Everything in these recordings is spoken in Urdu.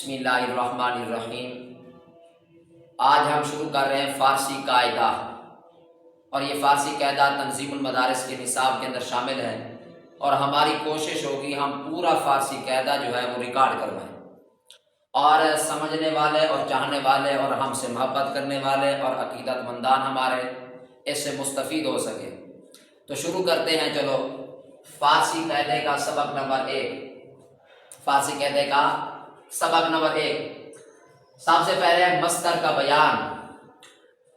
بسم اللہ الرحمن الرحیم۔ آج ہم شروع کر رہے ہیں فارسی قاعدہ، اور یہ فارسی قاعدہ تنظیم المدارس کے نصاب کے اندر شامل ہے، اور ہماری کوشش ہوگی ہم پورا فارسی قاعدہ جو ہے وہ ریکارڈ کروائیں، اور سمجھنے والے اور چاہنے والے اور ہم سے محبت کرنے والے اور عقیدت مندان ہمارے اس سے مستفید ہو سکے۔ تو شروع کرتے ہیں، چلو فارسی قاعدے کا سبق نمبر 1۔ فارسی قاعدے کا سبق نمبر 1، سب سے پہلے مصدر کا بیان۔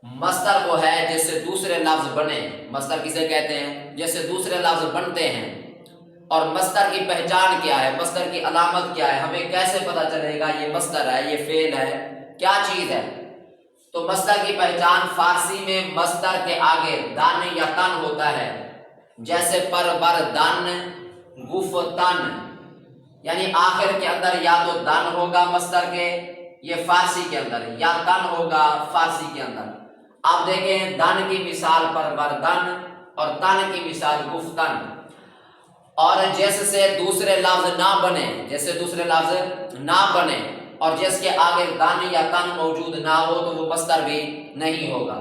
مصدر وہ ہے جس سے دوسرے لفظ بنے۔ مصدر کسے کہتے ہیں؟ جس سے دوسرے لفظ بنتے ہیں۔ اور مصدر کی پہچان کیا ہے، مصدر کی علامت کیا ہے، ہمیں کیسے پتہ چلے گا یہ مصدر ہے، یہ فعل ہے، کیا چیز ہے؟ تو مصدر کی پہچان، فارسی میں مصدر کے آگے دان یا تن ہوتا ہے، جیسے پر بر دن، گفتن، یعنی آخر کے اندر یا تو دن ہوگا مصدر کے، یہ فارسی کے اندر، یا تن ہوگا فارسی کے اندر۔ آپ دیکھیں دن کی مثال پر بردن اور تن کی مثال گفتن۔ اور جس سے دوسرے لفظ نہ بنے، جیسے دوسرے لفظ نہ بنے اور جس کے آگے دن یا تن موجود نہ ہو تو وہ مصدر بھی نہیں ہوگا۔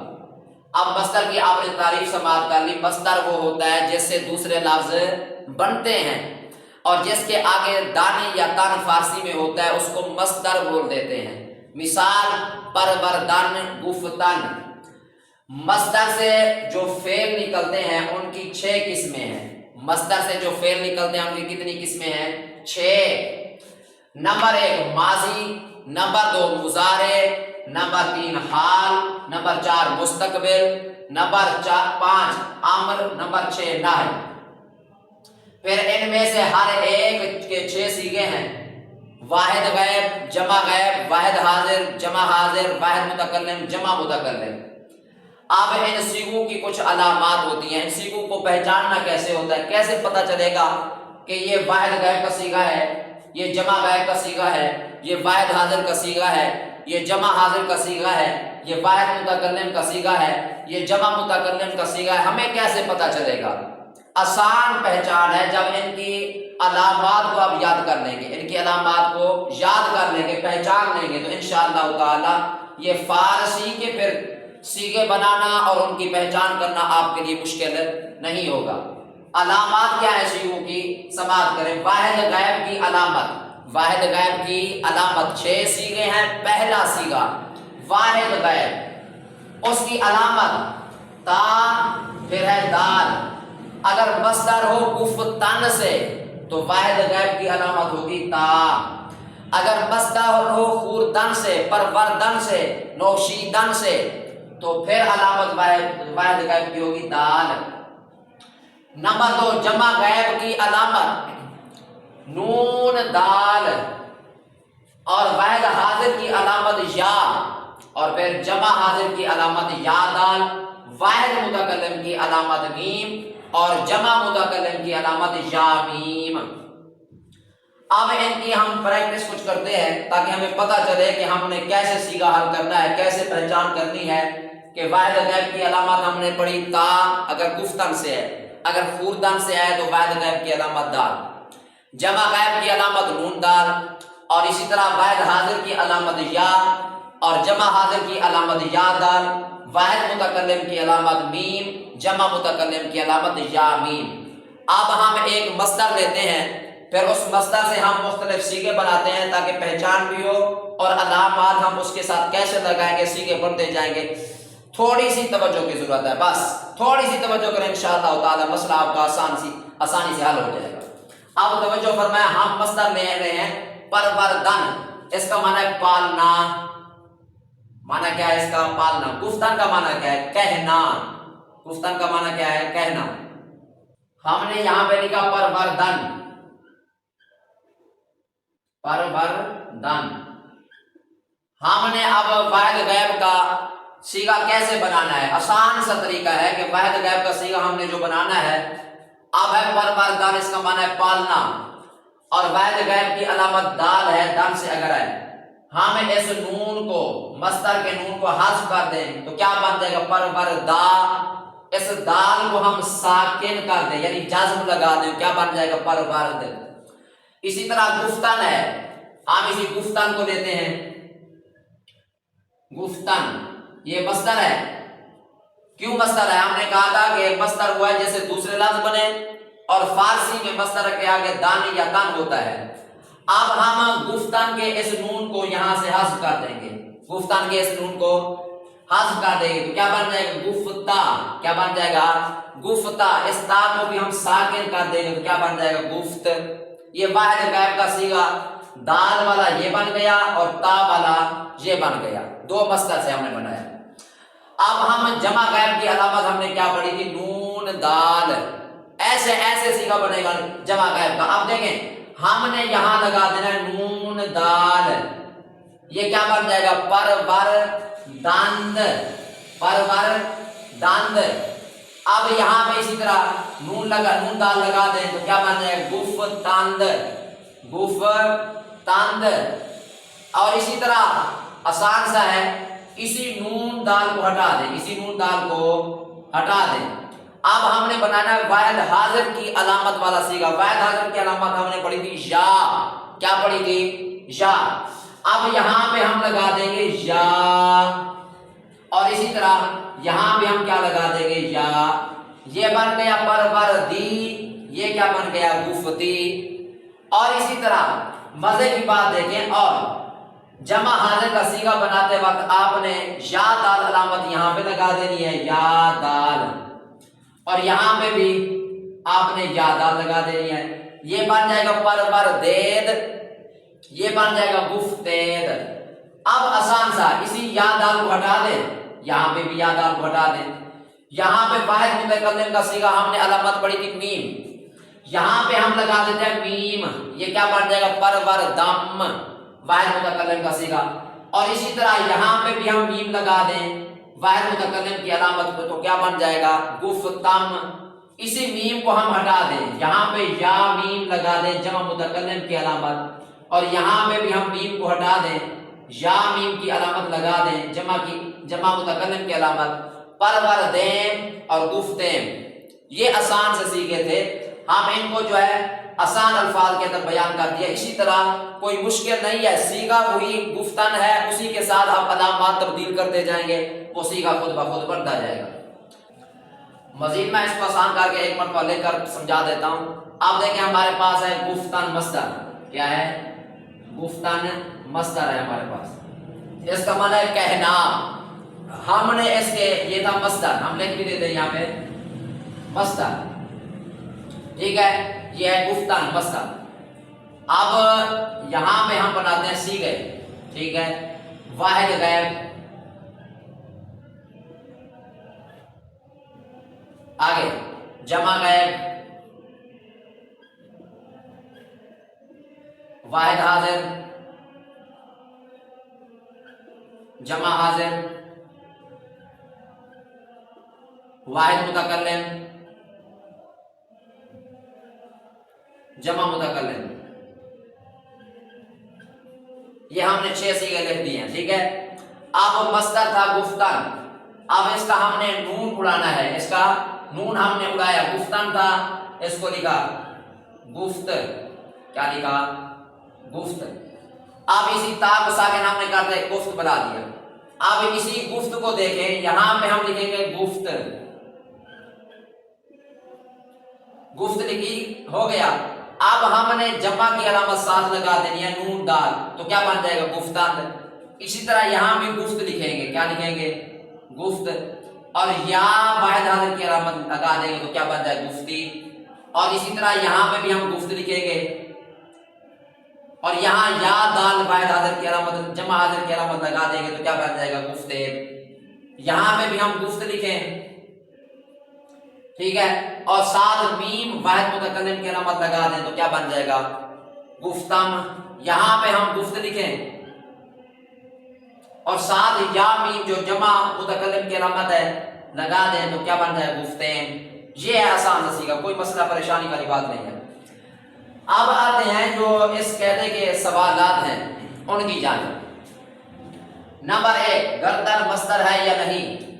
اب مصدر کی آپ نے تعریف سماعت کر لی۔ مصدر وہ ہوتا ہے جس سے دوسرے لفظ بنتے ہیں اور جس کے آگے دانی یا تن فارسی میں ہوتا ہے، اس کو مصدر بول دیتے ہیں۔ مثال پروردن، گفتن۔ مصدر سے جو فعل نکلتے ہیں ان کی 6 قسمیں ہیں۔ مصدر سے جو فعل نکلتے ہیں ان کی کتنی قسمیں ہیں؟ 6۔ نمبر 1 ماضی، نمبر 2 مضارع، نمبر 3 حال، نمبر 4 مستقبل، نمبر 5 امر، نمبر 6 نہی۔ پھر ان میں سے ہر ایک کے 6 صیغے ہیں: واحد غائب، جمع غائب، واحد حاضر، جمع حاضر، واحد متکلم، جمع متکلم۔ اب ان صیغوں کی کچھ علامات ہوتی ہیں۔ ان صیغوں کو پہچاننا کیسے ہوتا ہے؟ کیسے پتہ چلے گا کہ یہ واحد غائب کا صیغہ ہے، یہ جمع غائب کا صیغہ ہے، یہ واحد حاضر کا صیغہ ہے، یہ جمع حاضر کا صیغہ ہے، یہ واحد متکلم کا صیغہ ہے، یہ جمع متکلم کا صیغہ ہے؟ ہمیں کیسے پتہ چلے گا؟ آسان پہچان ہے، جب ان کی علامات کو آپ یاد کر لیں گے، ان کی علامات کو یاد کر لیں گے، پہچان لیں گے، تو انشاءاللہ تعالی یہ فارسی کے پھر صیغے بنانا اور ان کی پہچان کرنا آپ کے لیے مشکل نہیں ہوگا۔ علامات کیا ہے صیغوں کی؟ سماعت کریں۔ واحد غائب کی علامت، واحد غائب کی علامت 6 صیغے ہیں۔ پہلا صیغہ واحد غائب، اس کی علامت تا، پھر ہے دال۔ اگر مصدر ہو گفتن سے تو واحد غائب کی علامت ہوگی تا۔ اگر مصدر ہو خوردن سے، پروردن سے، نوشیدن سے، تو پھر علامت واحد غائب کی ہوگی دال۔ نمبر 2 جمع غائب کی علامت نون دال، اور واحد حاضر کی علامت یا، اور پھر جمع حاضر کی علامت یا دال، واحد متکلم کی علامت میم، اور جمع متکلم کی علامت یا میم۔ اب ان کی ہم پریکٹس کچھ کرتے ہیں تاکہ ہمیں پتہ چلے کہ ہم نے کیسے صیغہ حل کرنا ہے، کیسے پہچان کرنی ہے۔ کہ واحد غائب کی علامت ہم نے پڑھی تا، اگر گفتن سے ہے، اگر خوردن سے ہے تو واحد غائب کی علامت دال، جمع غائب کی علامت نون دال، اور اسی طرح واحد حاضر کی علامت یا، اور جمع حاضر کی علامت یا دال، واحد متکلم کی علامت میم، جمع متکلم کی علامت یا میم۔ اب ہم ایک مصدر لیتے ہیں، پھر اس مصدر سے ہم مختلف صیغے بناتے ہیں تاکہ پہچان بھی ہو، اور علامات ہم اس کے ساتھ کیسے لگائیں گے، صیغے بنتے جائیں گے۔ تھوڑی سی توجہ کی ضرورت ہے، بس تھوڑی سی توجہ کریں، انشاءاللہ تعالی مسئلہ آپ کا آسانی سے حل ہو جائے گا۔ اب توجہ فرمائیں، ہم مصدر لے رہے ہیں پروردن، اس کا معنی ہے پالنا۔ معنی کیا ہے اس کا؟ پالنا۔ گفتن کا معنی کیا ہے؟ کہنا۔ گفتن کا معنی کیا ہے؟ کہنا۔ ہم نے یہاں پہ لکھا پروردن، پروردن۔ ہم نے اب واحد غائب کا صیغہ کیسے بنانا ہے؟ آسان سا طریقہ ہے کہ واحد غائب کا صیغہ ہم نے جو بنانا ہے، اب ہے پروردن، اس کا معنی ہے پالنا، اور واحد غائب کی علامت دال ہے، دال سے اگر ہے، ہم اس نون کو، مصدر کے نون کو حذف کر دیں تو کیا بن جائے گا؟ پروردا۔ اس دال کو ہم ساکن کر دیں، یعنی جزم لگا دیں، کیا بن جائے گا؟ پرورد۔ اسی طرح گفتن ہے، آپ اسی گفتن کو لیتے ہیں، گفتن یہ مصدر ہے۔ کیوں مصدر ہے؟ ہم نے کہا تھا کہ مصدر ہوا ہے جیسے دوسرے لفظ بنے، اور فارسی میں مصدر کے آگے دان یا تن ہوتا ہے۔ اب ہم گفتن کے اس نون کو یہاں سے حذف کر دیں گے، گفتن کے اس نون کو حذف کر دیں گے تو کیا بن جائے گا؟ گفتا۔ کیا بن جائے گا؟ گفتا۔ اس تا کو بھی ہم ساکن کر دیں گے تو کیا بن جائے گا؟ گفت۔ یہ واحد غائب کا صیغہ دال والا یہ بن گیا اور تا والا یہ بن گیا، دو مصدر سے ہم نے بنایا۔ اب ہم جمع غائب کی علامت ہم نے کیا پڑھی تھی؟ نون دال۔ ایسے ایسے صیغہ بنے گا جمع غائب کا۔ اب دیکھیں ہم نے یہاں لگا دینا نون دال، یہ کیا بن جائے گا؟ پرور دند، پرور دند۔ اب یہاں پہ اسی طرح نون دال لگا دیں تو کیا بن جائے گا؟ گفتند، گفتند۔ اور اسی طرح آسان سا ہے، اسی نون دال کو ہٹا دیں، اسی نون دال کو ہٹا دیں۔ اب ہم نے بنانا ہے واحد حاضر کی علامت والا صیغہ۔ واحد حاضر کی علامت ہم نے پڑھی تھی یا، کیا پڑھی تھی؟ یا۔ اب یہاں پہ ہم لگا دیں گے یا، اور اسی طرح یہاں پہ ہم کیا لگا دیں گے؟ یا۔ یہ بن گیا پروردی، یہ کیا بن گیا؟ گفتی۔ اور اسی طرح مزے کی بات دیکھیں، اور جمع حاضر کا صیغہ بناتے وقت آپ نے یا دال علامت یہاں پہ لگا دینی ہے، یا دال، اور یہاں پہ بھی آپ نے یا دال لگا دینی ہے۔ یہ بن جائے گا پروردید، یہ بن جائے گا گفتید۔ اب آسان سا، اسی یا دال کو ہٹا دیں، یہاں پہ بھی یا دال کو ہٹا دیں۔ یہاں پہ واحد متکلم کا صیغہ ہم نے علامت پڑھی تھی میم، یہاں پہ ہم لگا دیتے ہیں میم، یہ کیا بن جائے گا؟ پروردم، واحد متکلم کا صیغہ۔ اور اسی طرح یہاں پہ بھی ہم میم لگا دیں واحد متکلم کی علامت کو تو کیا بن جائے گا؟ گفتم۔ اسی میم کو ہم ہٹا دیں، یہاں پہ یا میم لگا دیں جمع متکلم کی علامت، اور یہاں پہ بھی ہم میم کو ہٹا دیں، یا میم کی علامت لگا دیں جمع متکلم کی علامت، پروردیم اور گفتیم۔ یہ آسان سے صیغے تھے، ہم ان کو جو ہے آسان الفاظ کے اندر بیان کر دیا۔ اسی طرح کوئی مشکل نہیں ہے، صیغہ وہی گفتن ہے، اسی کے ساتھ آپ علامات تبدیل کرتے جائیں گے، وہ صیغہ خود بخود بنتا جائے گا۔ مزید میں اس کو آسان کر کے ایک مرتبہ لے کر سمجھا دیتا ہوں۔ آپ دیکھیں ہمارے پاس ہے گفتن مصدر، کیا ہے؟ گفتن مصدر ہے ہمارے پاس، اس کا معنی ہے کہنا۔ ہم نے اس کے یہ تھا مصدر، ہم لکھ بھی دیتے ہیں یہاں پہ مصدر، ٹھیک ہے، یہ ہے گفتن مصدر۔ اب یہاں پہ ہم بناتے ہیں صیغے، ٹھیک ہے، واحد غائب، آگے جمع غائب، واحد حاضر، جمع حاضر، واحد متکلم، جمع متکلم۔ یہ ہم نے 6 صیغے لکھ دیے ہیں، ٹھیک ہے۔ اب مصدر تھا گفتن، اب اس کا ہم نے نون اڑانا ہے، اس کا نون ہم نے اڑایا، گفتن تھا، اس کو لکھا گفت، کیا لکھا؟ گفت۔ اب اسی تا کو ساکن ہم نے کرتے گفت بنا دیا۔ اب اسی گفت کو دیکھیں، یہاں پہ ہم لکھیں گے گفت، گفت لکھی، ہو گیا۔ اب ہم نے جمع کی علامت ساتھ لگا دینی ہے نون دال، تو کیا بن جائے گا؟ گفتند۔ اسی طرح یہاں بھی گفت لکھیں گے، کیا لکھیں گے؟ گفت، اور یا واحد حاضر کی علامت لگا دیں گے تو کیا بن جائے؟ گفتی۔ اور اسی طرح یہاں پہ بھی ہم گفت لکھیں گے، اور یہاں یا دال واحد حاضر کی علامت جمع حاضر کی علامت لگا دیں گے تو کیا بن جائے گا؟ گفتید۔ یہاں پہ بھی ہم گفت لکھیں، ٹھیک ہے، اور ساتھ میم واحد متکلم کی علامت لگا دیں تو کیا بن جائے گا؟ گفتم۔ یہاں پہ ہم گفت لکھیں اور ساتھ یا میم جو جمع متکلم کی علامت ہے لگا دیں تو کیا بن جائے؟ گفتین۔ یہ ہے آسان صیغہ، کوئی مسئلہ پریشانی والی بات نہیں ہے۔ اب آتے ہیں جو اس قاعدے کے سوالات ہیں ان کی جانب۔ نمبر 1، گردن مصدر ہے یا نہیں؟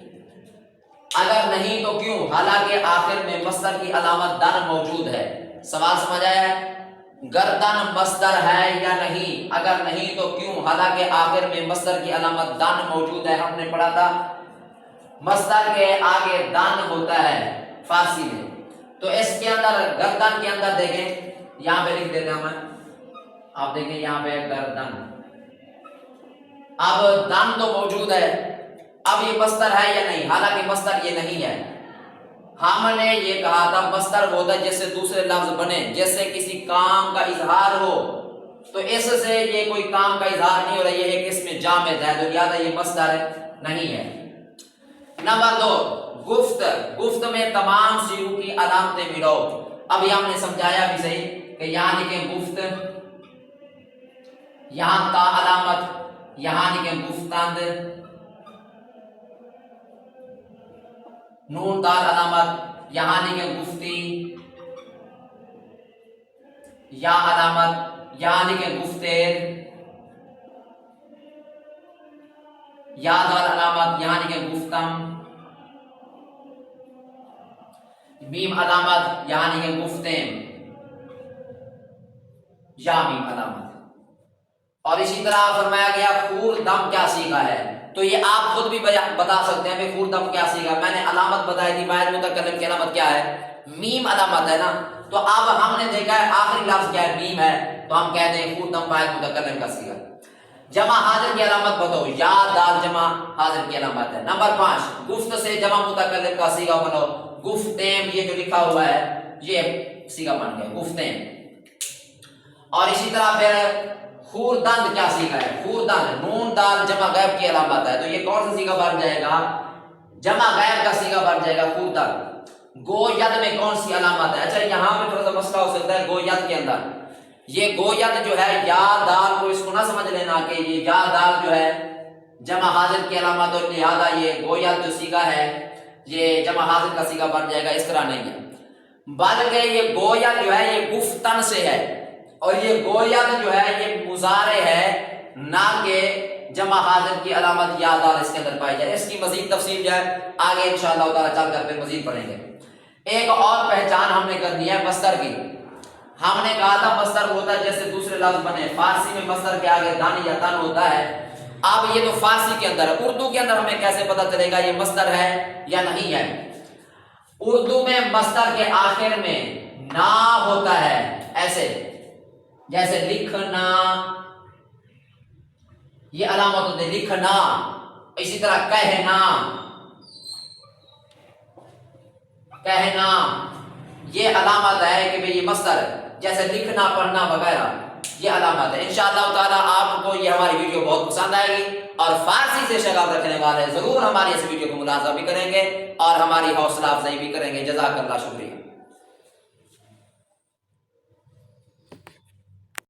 اگر نہیں تو کیوں؟ حالانکہ آخر میں مصدر کی علامت دن موجود ہے۔ سوال سمجھ آیا ہے؟ گردن مصدر ہے یا نہیں؟ اگر نہیں تو کیوں؟ حالانکہ آخر میں مصدر کی علامت دان موجود ہے، ہم نے پڑھا تھا مصدر کے آگے دان ہوتا ہے فارسی میں، تو اس کے اندر گردن کے اندر دیکھیں، یہاں پہ لکھ دیتے ہیں ہم، آپ دیکھیں یہاں پہ گردن، اب دان تو موجود ہے، اب یہ مصدر ہے یا نہیں؟ حالانکہ مصدر یہ نہیں ہے۔ ہم نے یہ کہا تھا مصدر ہوتا ہے جس سے دوسرے لفظ بنے، جیسے کسی کام کا اظہار ہو، تو اس سے یہ کوئی کام کا اظہار نہیں ہو رہا، یہ ایک اسم جامد ہے، تو لہٰذا یہ مصدر نہیں ہے۔ نمبر 2، گفت، گفت میں تمام صیغوں کی علامتیں ملاؤ۔ ابھی ہم نے سمجھایا بھی صحیح کہ یہاں لکھیں گفت، یہاں تا علامت، یہاں لکھیں گفتند، نون دال علامت، یہاں لکھیں گفتی، یا علامت، یہاں لکھیں گفتیر، یا دال علامت، یہاں لکھیں گفتم، میم علامت، یہاں لکھیں گفتیم، یا میم علامت۔ اور اسی طرح فرمایا گیا خور دم کیا سیکھا ہے، تو یہ آپ خود بھی بتا سکتے ہیں کہ خور دم کیا سیکھا۔ میں نے علامت بتائی تھی، واحد متکلم کی علامت کیا ہے؟ میم علامت ہے نا، تو اب ہم نے دیکھا ہے آخری لفظ کیا ہے؟ میم ہے، تو ہم کہتے ہیں خور دم واحد متکلم کا سیکھا۔ جمع حاضر کی علامت بتاؤ، یا دال جمع حاضر کی علامت ہے۔ نمبر 5، گفت سے جمع متکلم کا سیغہ بناؤ، گفتیم، یہ جو لکھا ہوا ہے یہ سیغہ بن گیا گفتیم۔ اور اسی طرح پھر خوردند کیا سیکھا ہے؟ خوردند نون دال جمع غیب کی علامت ہے، تو یہ کون سا سیغہ بن جائے گا؟ جمع غیب کا سیغہ بن جائے گا خوردند۔ گو ید میں کون سی علامت ہے؟ اچھا یہاں پہ تھوڑا سا مسئلہ ہو سکتا ہے، گو ید کے اندر یہ گو ید جو ہے یا دال کو اس کو نہ سمجھ لینا کہ یہ یا دال جو ہے جمع حاضر کی علامت، اور لہذا یہ گو ید جو سیغہ ہے یہ جمع حاضر کا سیغہ بن جائے گا، اس طرح نہیں ہے، بلکہ یہ گو ید جو ہے یہ گفتن سے ہے، اور یہ گو ید جو ہے یہ مضارع ہے، نہ کہ جمع حاضر کی علامت یا دال اس کے اندر پائی جائے۔ اس کی مزید تفصیل جو ہے آگے انشاءاللہ تعالیٰ چل کر پھر مزید پڑھیں گے۔ ایک اور پہچان ہم نے کرنی ہے مصدر کی۔ ہم نے کہا تھا مصدر ہوتا ہے جیسے دوسرے لفظ بنے، فارسی میں مصدر کے آگے دان یا تن ہوتا ہے۔ اب یہ تو فارسی کے اندر ہے، اردو کے اندر ہمیں کیسے پتہ چلے گا یہ مصدر ہے یا نہیں ہے؟ اردو میں مصدر کے آخر میں نا ہوتا ہے، ایسے جیسے لکھنا، یہ علامت ہوتی ہے لکھنا، اسی طرح کہنا، کہنا یہ علامت ہے کہ بھئی یہ مصدر ہے، جیسے لکھنا پڑھنا وغیرہ یہ علامت ہے۔ انشاءاللہ تعالیٰ آپ کو یہ ہماری ویڈیو بہت پسند آئے گی، اور فارسی سے شغف رکھنے والے ضرور ہماری اس ویڈیو کو ملاحظہ بھی کریں گے اور ہماری حوصلہ افزائی بھی کریں گے۔ جزاک اللہ، شکریہ۔